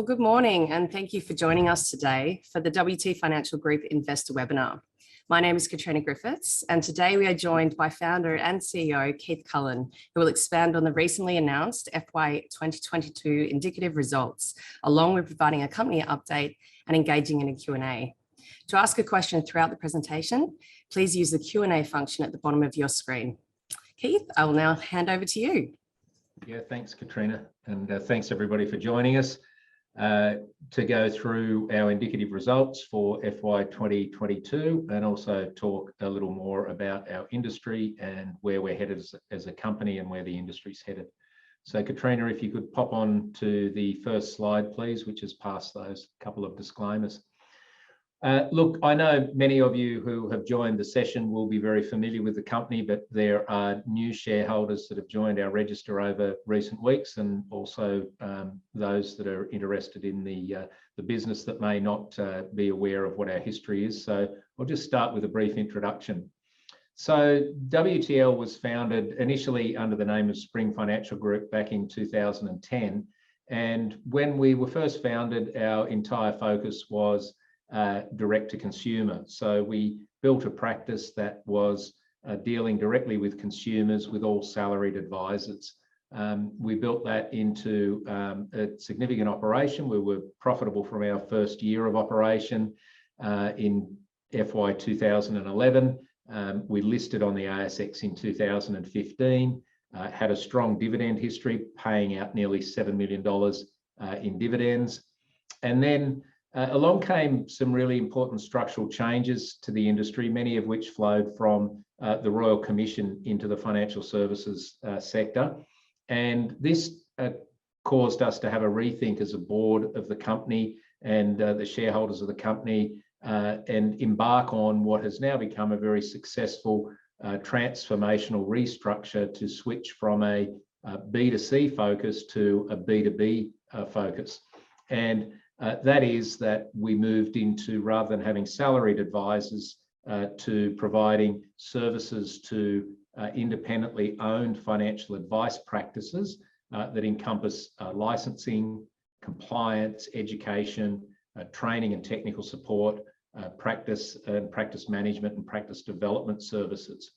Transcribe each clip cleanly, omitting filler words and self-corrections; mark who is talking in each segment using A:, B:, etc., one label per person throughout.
A: Well, good morning, and thank you for joining us today for the WT Financial Group Investor Webinar. My name is Katrina Griffiths, and today we are joined by founder and CEO Keith Cullen, who will expand on the recently announced FY 2022 indicative results, along with providing a company update and engaging in a Q&A. To ask a question throughout the presentation, please use the Q&A function at the bottom of your screen. Keith, I will now hand over to you.
B: Yeah, thanks, Katrina, and thanks everybody for joining us to go through our indicative results for FY 2022 and also talk a little more about our industry and where we're headed as a company and where the industry's headed. So Katrina, if you could pop on to the first slide, please, which is past those couple of disclaimers. Look, I know many of you who have joined the session will be very familiar with the company, but there are new shareholders that have joined our register over recent weeks, and also those that are interested in the business that may not be aware of what our history is. So I'll just start with a brief introduction. So WTL was founded initially under the name of Spring Financial Group back in 2010. And when we were first founded, our entire focus was direct to consumer. So we built a practice that was dealing directly with consumers, with all salaried advisors. We built that into a significant operation. We were profitable from our first year of operation in FY 2011. We listed on the ASX in 2015, had a strong dividend history, paying out nearly $7 million in dividends. And then along came some really important structural changes to the industry, many of which flowed from the Royal Commission into the financial services sector. And this caused us to have a rethink as a board of the company and the shareholders of the company and embark on what has now become a very successful transformational restructure to switch from a B2C focus to a B2B focus. And that is that we moved into, rather than having salaried advisors, to providing services to independently owned financial advice practices that encompass licensing, compliance, education, training and technical support, practice management and practice development services.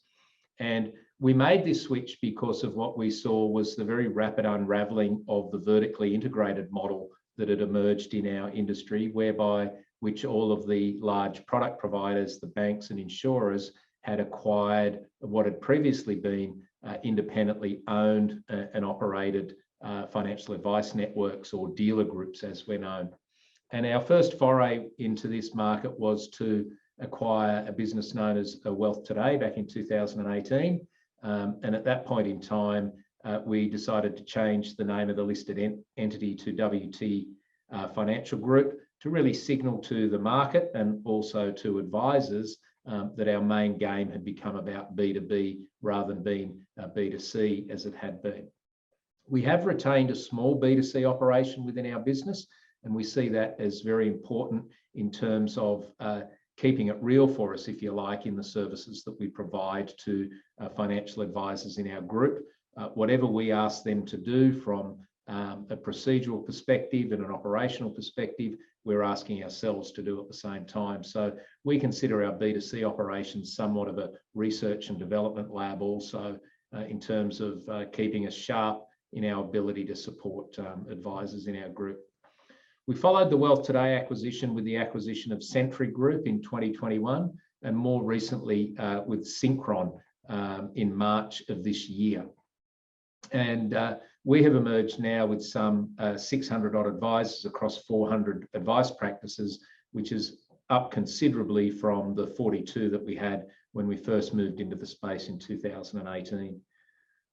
B: And we made this switch because of what we saw was the very rapid unraveling of the vertically integrated model that had emerged in our industry, whereby which all of the large product providers, the banks and insurers, had acquired what had previously been independently owned and operated financial advice networks, or dealer groups as we're known. And our first foray into this market was to acquire a business known as Wealth Today back in 2018. And at that point in time, we decided to change the name of the listed entity to WT Financial Group to really signal to the market and also to advisors that our main game had become about B2B rather than being B2C as it had been. We have retained a small B2C operation within our business, and we see that as very important in terms of keeping it real for us, if you like, in the services that we provide to financial advisors in our group. Whatever we ask them to do from a procedural perspective and an operational perspective, we're asking ourselves to do at the same time. So we consider our B2C operations somewhat of a research and development lab also, in terms of keeping us sharp in our ability to support advisors in our group. We followed the Wealth Today acquisition with the acquisition of Sentry Group in 2021, and more recently with Synchron in March of this year. And we have emerged now with some 600 odd advisors across 400 advice practices, which is up considerably from the 42 that we had when we first moved into the space in 2018.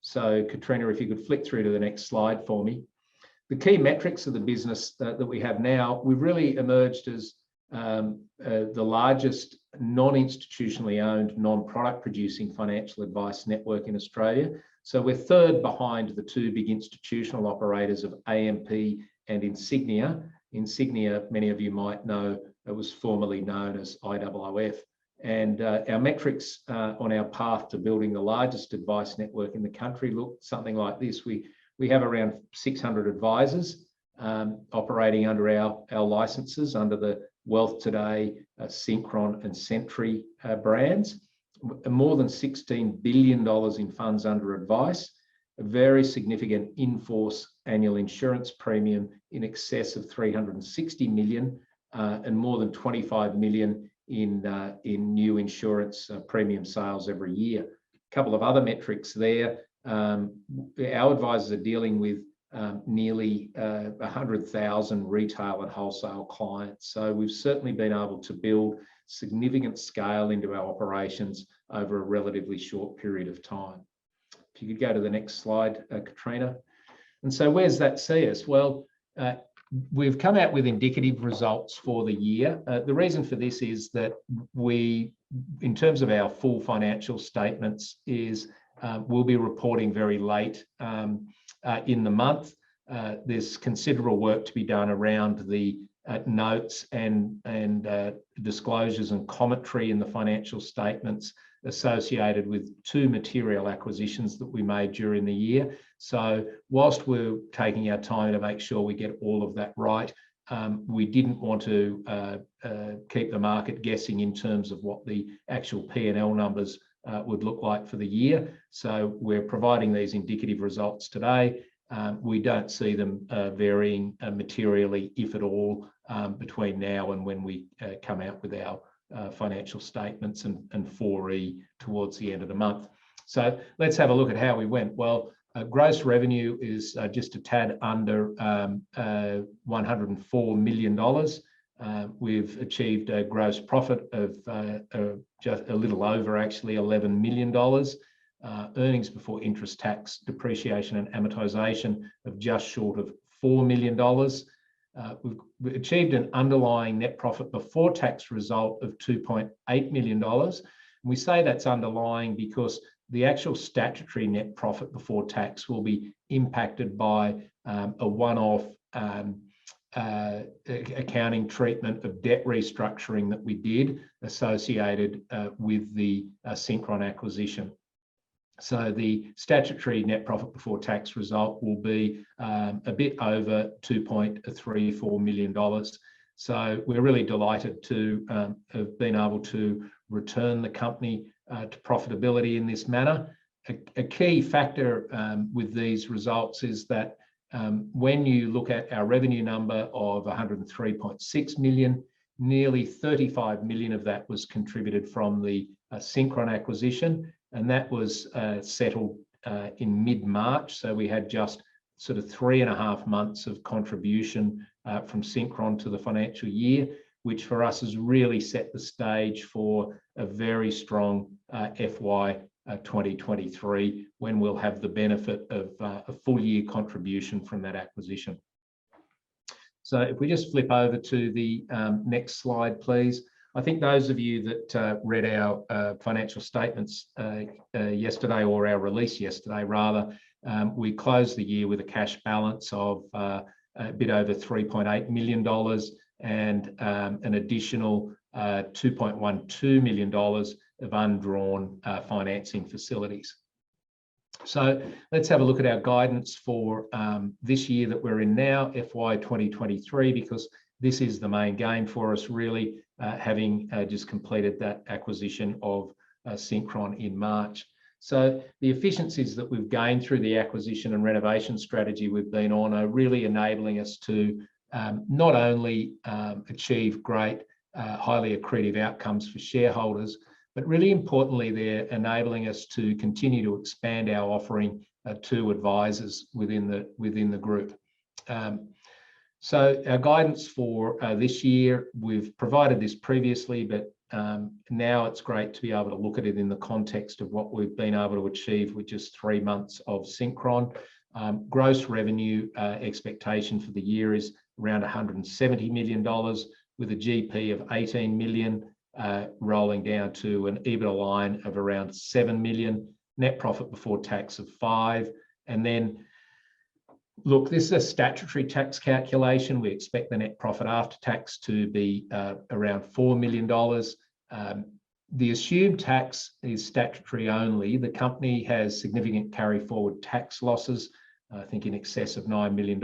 B: So Katrina, if you could flick through to the next slide for me. The key metrics of the business that we have now, we've really emerged as the largest non-institutionally owned, non-product producing financial advice network in Australia. So we're third behind the two big institutional operators of AMP and Insignia. Insignia, many of you might know, it was formerly known as IOOF. And our metrics on our path to building the largest advice network in the country look something like this. We have around 600 advisors operating under our licenses under the Wealth Today, Synchron and Sentry brands. More than $16 billion in funds under advice, a very significant in-force annual insurance premium in excess of 360 million, and more than 25 million in new insurance premium sales every year. A couple of other metrics there. Our advisors are dealing with nearly 100,000 retail and wholesale clients. So we've certainly been able to build significant scale into our operations over a relatively short period of time. If you could go to the next slide, Katrina. And so where's that see us? Well, we've come out with indicative results for the year. The reason for this is that we, in terms of our full financial statements, is we'll be reporting very late in the month. There's considerable work to be done around the notes and disclosures and commentary in the financial statements associated with 2 material acquisitions that we made during the year. So whilst we're taking our time to make sure we get all of that right, we didn't want to keep the market guessing in terms of what the actual P&L numbers would look like for the year. So we're providing these indicative results today. We don't see them varying materially, if at all, between now and when we come out with our financial statements and 4E towards the end of the month. So let's have a look at how we went. Well, gross revenue is just a tad under $104 million. We've achieved a gross profit of just a little over, actually, $11 million. Earnings before interest, tax, depreciation and amortization of just short of $4 million. We've achieved an underlying net profit before tax result of $2.8 million. And we say that's underlying because the actual statutory net profit before tax will be impacted by a one-off accounting treatment of debt restructuring that we did associated with the Synchron acquisition. So the statutory net profit before tax result will be a bit over $2.34 million. So we're really delighted to have been able to return the company to profitability in this manner. A key factor with these results is that when you look at our revenue number of 103.6 million, nearly 35 million of that was contributed from the Synchron acquisition, and that was settled in mid-March. So we had just sort of 3.5 months of contribution from Synchron to the financial year, which for us has really set the stage for a very strong FY 2023, when we'll have the benefit of a full year contribution from that acquisition. So if we just flip over to the next slide, please. I think those of you that read our financial statements yesterday, or our release yesterday rather, we closed the year with a cash balance of a bit over $3.8 million and an additional $2.12 million of undrawn financing facilities. So let's have a look at our guidance for this year that we're in now, FY 2023, because this is the main game for us, really, having just completed that acquisition of Synchron in March. So the efficiencies that we've gained through the acquisition and renovation strategy we've been on are really enabling us to not only achieve great, highly accretive outcomes for shareholders, but really importantly, they're enabling us to continue to expand our offering to advisors within the group. So our guidance for this year, we've provided this previously, but now it's great to be able to look at it in the context of what we've been able to achieve with just 3 months of Synchron. Gross revenue expectation for the year is around $170 million, with a GP of 18 million, rolling down to an EBITDA line of around 7 million, net profit before tax of 5. And then, look, this is a statutory tax calculation. We expect the net profit after tax to be around $4 million. The assumed tax is statutory only. The company has significant carry forward tax losses, I think in excess of $9 million.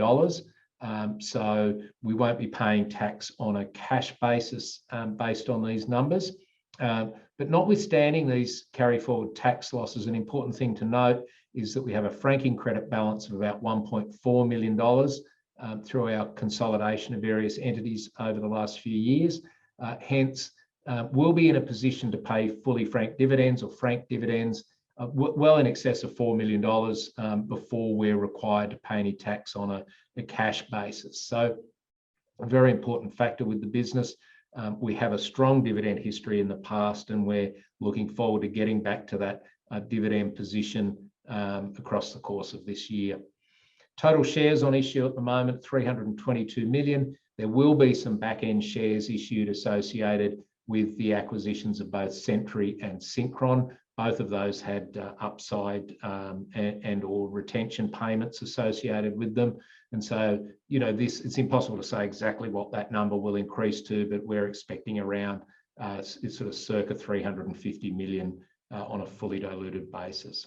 B: So we won't be paying tax on a cash basis based on these numbers. But notwithstanding these carry forward tax losses, an important thing to note is that we have a franking credit balance of about $1.4 million through our consolidation of various entities over the last few years. Hence, we'll be in a position to pay fully franked dividends or franked dividends well in excess of $4 million before we're required to pay any tax on a cash basis. So a very important factor with the business. We have a strong dividend history in the past, and we're looking forward to getting back to that dividend position across the course of this year. Total shares on issue at the moment, 322 million. There will be some back-end shares issued associated with the acquisitions of both Sentry and Synchron. Both of those had upside and or retention payments associated with them. And so, you know, it's impossible to say exactly what that number will increase to, but we're expecting around sort of circa 350 million on a fully diluted basis.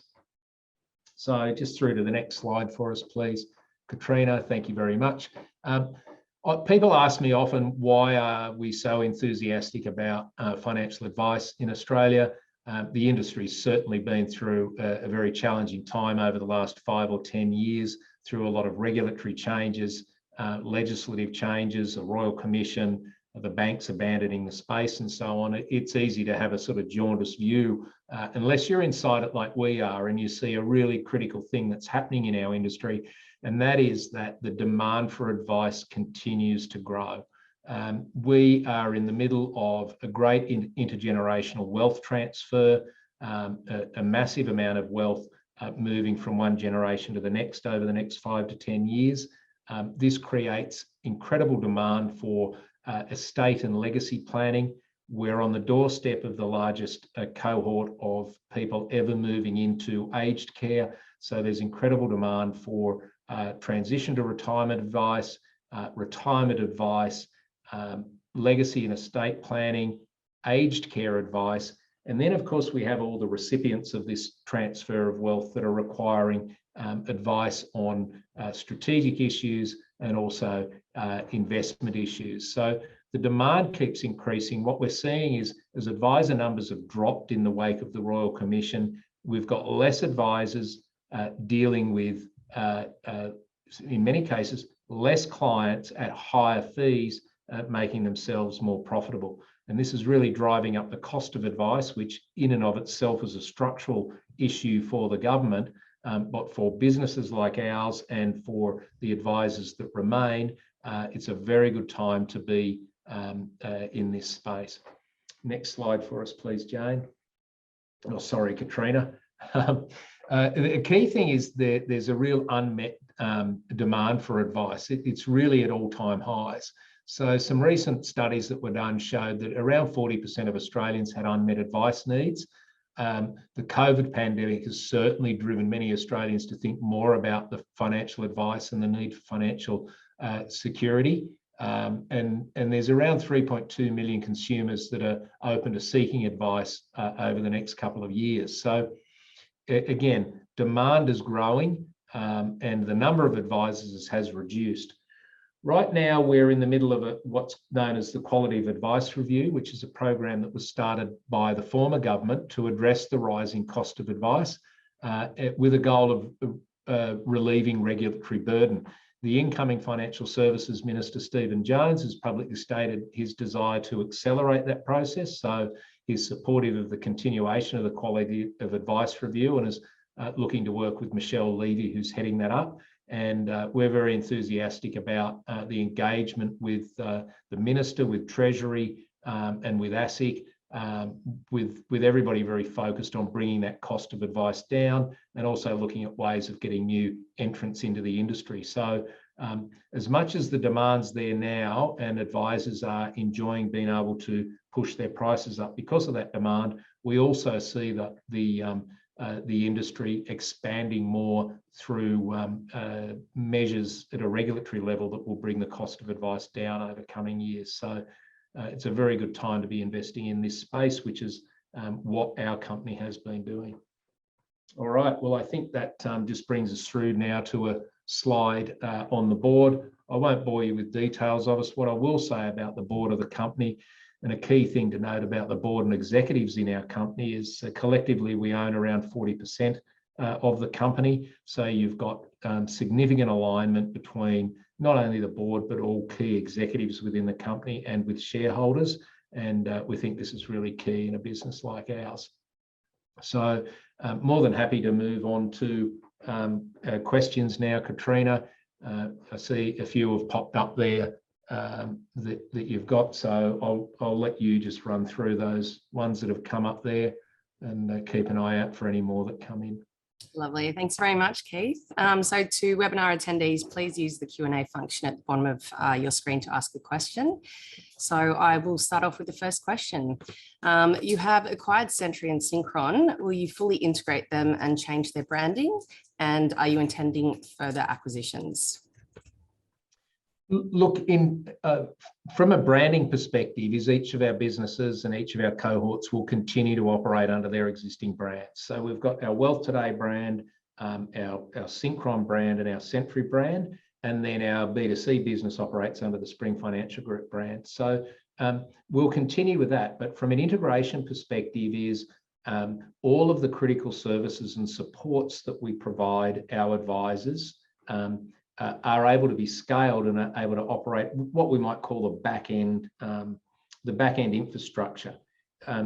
B: So just through to the next slide for us, please. Katrina, thank you very much. People ask me often, why are we so enthusiastic about financial advice in Australia? The industry's certainly been through a very challenging time over the last 5 or 10 years, through a lot of regulatory changes, legislative changes, a royal commission, the banks abandoning the space and so on. It's easy to have a sort of jaundiced view unless you're inside it like we are and you see a really critical thing that's happening in our industry, and that is that the demand for advice continues to grow. We are in the middle of a great intergenerational wealth transfer, a massive amount of wealth moving from one generation to the next over the next 5 to 10 years. This creates incredible demand for estate and legacy planning. We're on the doorstep of the largest cohort of people ever moving into aged care. So there's incredible demand for transition to retirement advice, legacy and estate planning, aged care advice. And then, of course, we have all the recipients of this transfer of wealth that are requiring advice on strategic issues and also investment issues. So the demand keeps increasing. What we're seeing is, as advisor numbers have dropped in the wake of the Royal Commission, we've got less advisors dealing with, in many cases, less clients at higher fees, making themselves more profitable. And this is really driving up the cost of advice, which in and of itself is a structural issue for the government, but for businesses like ours and for the advisors that remain, it's a very good time to be in this space. Next slide for us, please, Jane. Oh, sorry, Katrina. The key thing is that there's a real unmet demand for advice. It's really at all-time highs. So some recent studies that were done showed that around 40% of Australians had unmet advice needs. The COVID pandemic has certainly driven many Australians to think more about the financial advice and the need for financial security. And there's around 3.2 million consumers that are open to seeking advice over the next couple of years. So again, demand is growing and the number of advisors has reduced. Right now, we're in the middle of what's known as the Quality of Advice Review, which is a program that was started by the former government to address the rising cost of advice with a goal of relieving regulatory burden. The incoming Financial Services Minister, Stephen Jones, has publicly stated his desire to accelerate that process. So he's supportive of the continuation of the Quality of Advice Review and is looking to work with Michelle Levy, who's heading that up. And we're very enthusiastic about the engagement with the Minister, with Treasury and with ASIC, with everybody very focused on bringing that cost of advice down and also looking at ways of getting new entrants into the industry. So as much as the demand's there now and advisors are enjoying being able to push their prices up because of that demand, we also see that the industry expanding more through measures at a regulatory level that will bring the cost of advice down over coming years. So it's a very good time to be investing in this space, which is what our company has been doing. All right, well, I think that just brings us through now to a slide on the board. I won't bore you with details of us. What I will say about the board of the company, and a key thing to note about the board and executives in our company, is collectively we own around 40% of the company. So you've got significant alignment between not only the board, but all key executives within the company and with shareholders. And we think this is really key in a business like ours. So more than happy to move on to questions now, Katrina. I see a few have popped up there that you've got, so I'll let you just run through those ones that have come up there, and keep an eye out for any more that come in.
A: Lovely. Thanks very much, Keith. So to webinar attendees, please use the Q&A function at the bottom of your screen to ask a question. So I will start off with the first question. You have acquired Sentry and Synchron. Will you fully integrate them and change their branding? And are you intending further acquisitions?
B: Look, from a branding perspective, is each of our businesses and each of our cohorts will continue to operate under their existing brands. So we've got our Wealth Today brand, our Synchron brand and our Sentry brand, and then our B2C business operates under the Spring Financial Group brand. So we'll continue with that. But from an integration perspective is all of the critical services and supports that we provide our advisors are able to be scaled and are able to operate what we might call the back end infrastructure.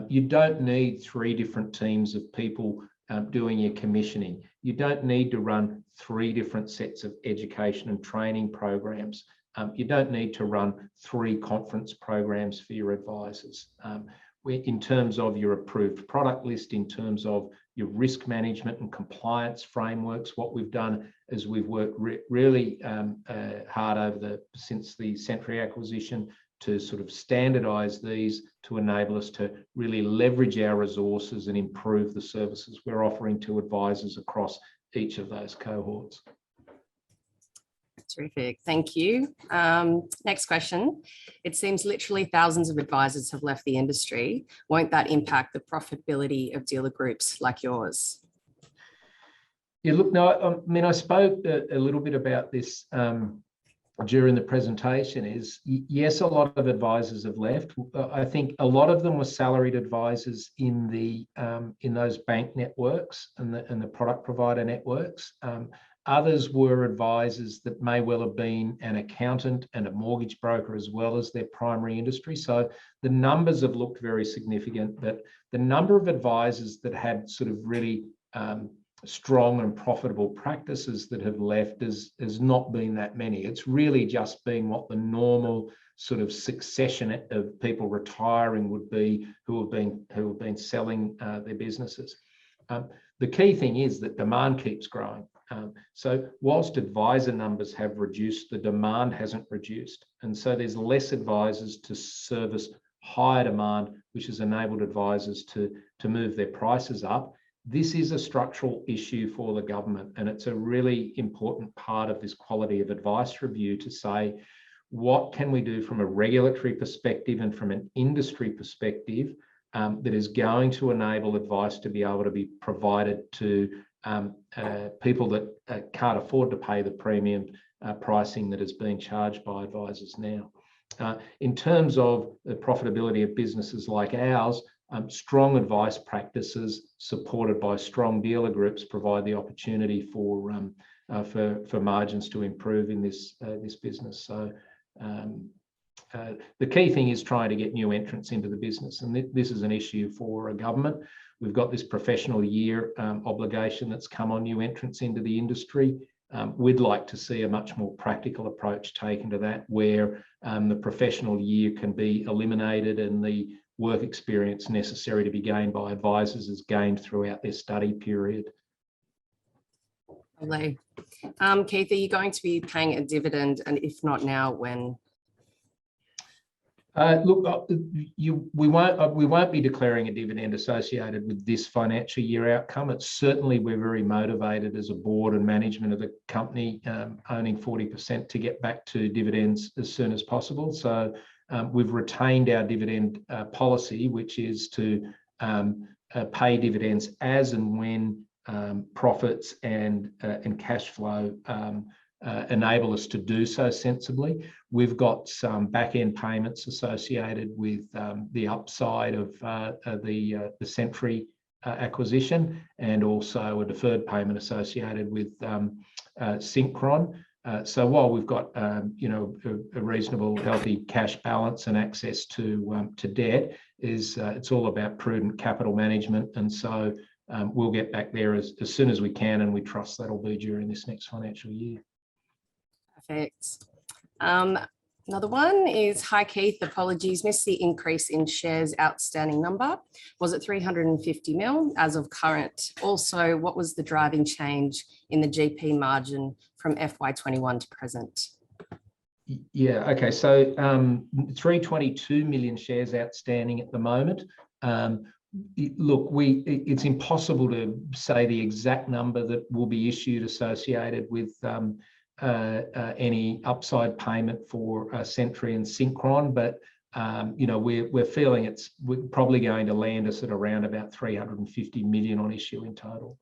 B: You don't need 3 different teams of people doing your commissioning. You don't need to run 3 different sets of education and training programs. You don't need to run 3 conference programs for your advisors. In terms of your approved product list, in terms of your risk management and compliance frameworks, what we've done is we've worked really hard since the Sentry acquisition to sort of standardise these to enable us to really leverage our resources and improve the services we're offering to advisors across each of those cohorts.
A: Terrific, thank you. Next question. It seems literally thousands of advisors have left the industry. Won't that impact the profitability of dealer groups like yours?
B: Yeah, look, no, I mean, I spoke a little bit about this during the presentation. Is yes, a lot of advisors have left. I think a lot of them were salaried advisors in those bank networks and the product provider networks. Others were advisors that may well have been an accountant and a mortgage broker as well as their primary industry. So the numbers have looked very significant, but the number of advisors that had sort of really strong and profitable practices that have left has not been that many. It's really just been what the normal sort of succession of people retiring would be who have been selling their businesses. The key thing is that demand keeps growing. So whilst advisor numbers have reduced, the demand hasn't reduced. And so there's less advisors to service higher demand, which has enabled advisors to move their prices up. This is a structural issue for the government, and it's a really important part of this quality of advice review to say, what can we do from a regulatory perspective and from an industry perspective that is going to enable advice to be able to be provided to people that can't afford to pay the premium pricing that is being charged by advisors now. In terms of the profitability of businesses like ours, strong advice practices supported by strong dealer groups provide the opportunity for margins to improve in this business. So the key thing is trying to get new entrants into the business, and this is an issue for a government. We've got this professional year obligation that's come on new entrants into the industry. We'd like to see a much more practical approach taken to that, where the professional year can be eliminated and the work experience necessary to be gained by advisors is gained throughout their study period.
A: Lovely. Keith, are you going to be paying a dividend, and if not now, when?
B: Look, we won't be declaring a dividend associated with this financial year outcome. It's certainly, we're very motivated as a board and management of the company, owning 40%, to get back to dividends as soon as possible. So we've retained our dividend policy, which is to pay dividends as and when profits and cash flow enable us to do so sensibly. We've got some back-end payments associated with the upside of the Sentry acquisition, and also a deferred payment associated with Synchron. So while we've got a reasonable, healthy cash balance and access to debt, it's all about prudent capital management, and so we'll get back there as soon as we can, and we trust that'll be during this next financial year.
A: Perfect. Another one is, hi Keith, apologies, missed the increase in shares outstanding number. Was it 350 mil as of current? Also, what was the driving change in the GP margin from FY21 to present?
B: Yeah, okay, so 322 million shares outstanding at the moment. Look, it's impossible to say the exact number that will be issued associated with any upside payment for Sentry and Synchron, but we're feeling we're probably going to land us at around about 350 million on issue in total.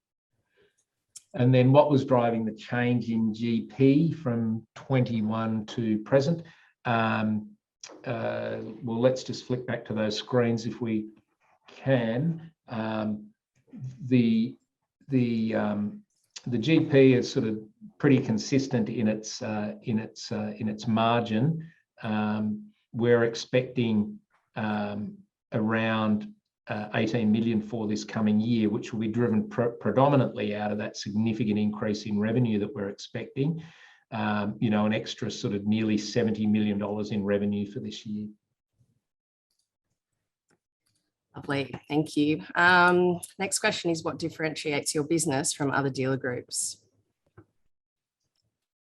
B: And then what was driving the change in GP from 21 to present? Well, let's just flick back to those screens if we can. The GP is sort of pretty consistent in its margin. We're expecting around 18 million for this coming year, which will be driven predominantly out of that significant increase in revenue that we're expecting. An extra sort of nearly $70 million in revenue for this year.
A: Lovely, thank you. Next question is, what differentiates your business from other dealer groups?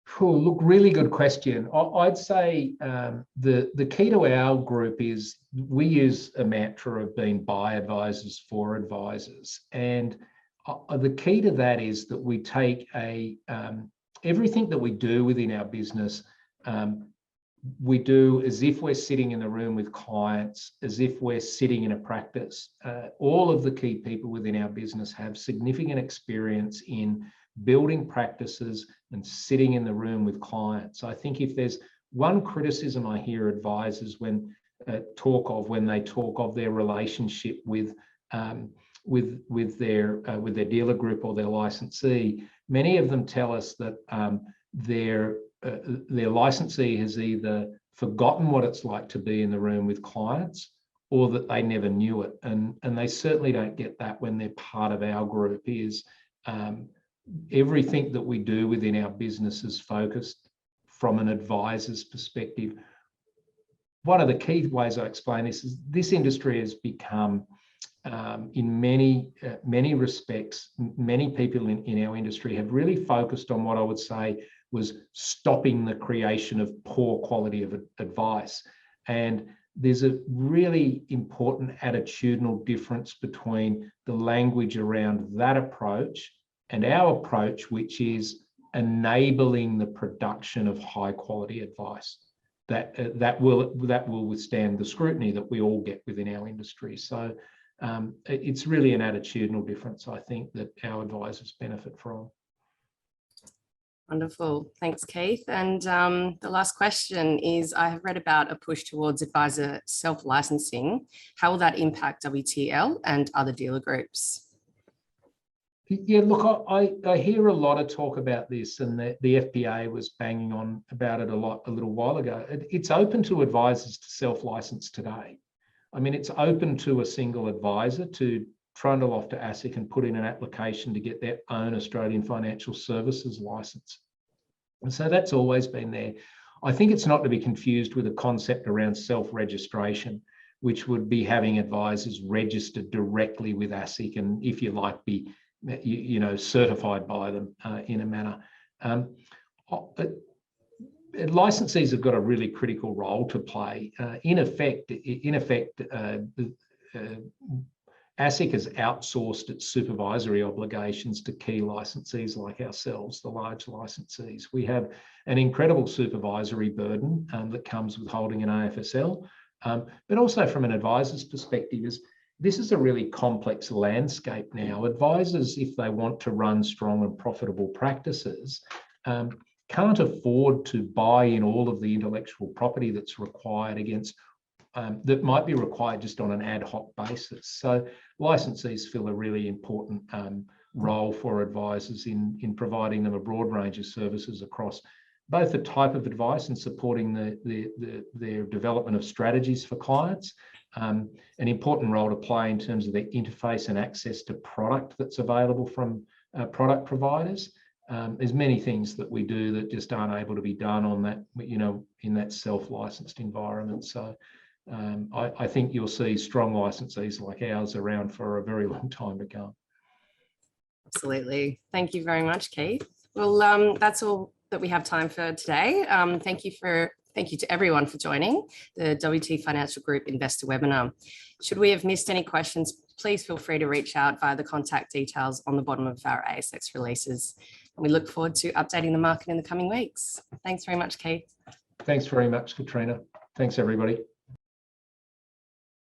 B: Cool. Look, really good question. I'd say the key to our group is we use a mantra of being by advisors for advisors, and the key to that is that we take everything that we do within our business. We do as if we're sitting in the room with clients, as if we're sitting in a practice. All of the key people within our business have significant experience in building practices and sitting in the room with clients. I think if there's one criticism I hear advisors when they talk of their relationship with their dealer group or their licensee, many of them tell us that their licensee has either forgotten what it's like to be in the room with clients, or that they never knew it. And they certainly don't get that when they're part of our group. Everything that we do within our business is focused from an advisor's perspective. One of the key ways I explain this is this industry has become, in many respects, many people in our industry have really focused on what I would say was stopping the creation of poor quality of advice. And there's a really important attitudinal difference between the language around that approach and our approach, which is enabling the production of high quality advice that will withstand the scrutiny that we all get within our industry. So it's really an attitudinal difference, I think, that our advisors benefit from.
A: Wonderful. Thanks, Keith. And the last question is, I have read about a push towards advisor self-licensing. How will that impact WTL and other dealer groups?
B: Yeah, look, I hear a lot of talk about this, and the FPA was banging on about it a little while ago. It's open to advisors to self-license today. I mean, it's open to a single advisor to trundle off to ASIC and put in an application to get their own Australian financial services license. And so that's always been there. I think it's not to be confused with a concept around self-registration, which would be having advisors registered directly with ASIC and, if you like, be certified by them in a manner. Licensees have got a really critical role to play. In effect, ASIC has outsourced its supervisory obligations to key licensees like ourselves, the large licensees. We have an incredible supervisory burden that comes with holding an AFSL, but also from an advisor's perspective, this is a really complex landscape now. Advisors, if they want to run strong and profitable practices, can't afford to buy in all of the intellectual property that's required against that might be required just on an ad hoc basis. So licensees fill a really important role for advisors in providing them a broad range of services across both the type of advice and supporting their development of strategies for clients, an important role to play in terms of their interface and access to product that's available from product providers. There's many things that we do that just aren't able to be done on that, in that self-licensed environment. So I think you'll see strong licensees like ours around for a very long time to come.
A: Absolutely. Thank you very much, Keith. Well, that's all that we have time for today. Thank you to everyone for joining the WT Financial Group Investor Webinar. Should we have missed any questions, please feel free to reach out via the contact details on the bottom of our ASX releases. And we look forward to updating the market in the coming weeks. Thanks very much, Keith.
B: Thanks very much, Katrina. Thanks, everybody.